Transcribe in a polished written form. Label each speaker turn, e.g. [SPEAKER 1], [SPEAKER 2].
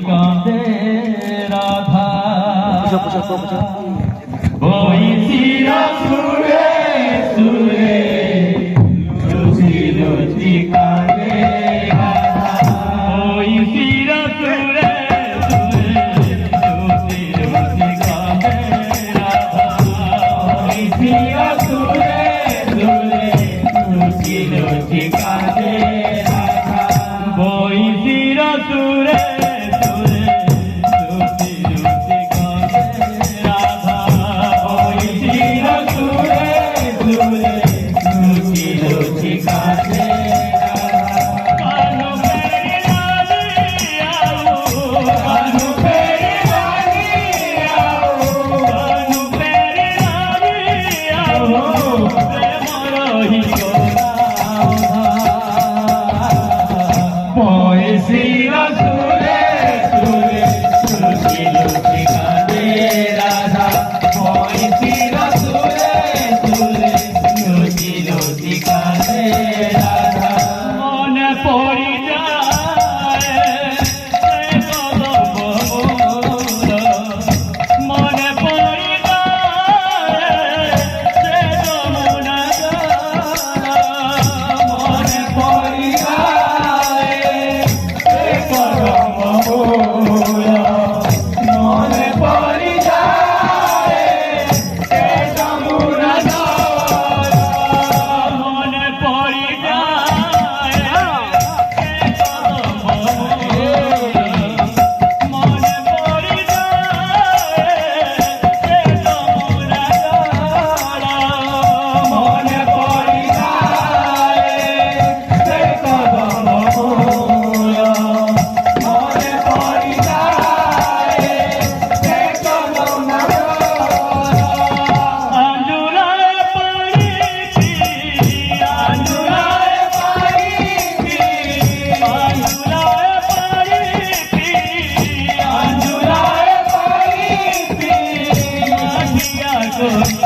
[SPEAKER 1] কাঁদে রাধা ওই শিরা সুরে সুরে রুচি রুচি কাঁদে রাধা ওই শিরা সুরে সুরে রুচি রুচি কাঁদে রাধা ওই শিরা সুরে সুরে রুচি রুচি কাঁদে রাধা ওই শিরা সুরে
[SPEAKER 2] Good.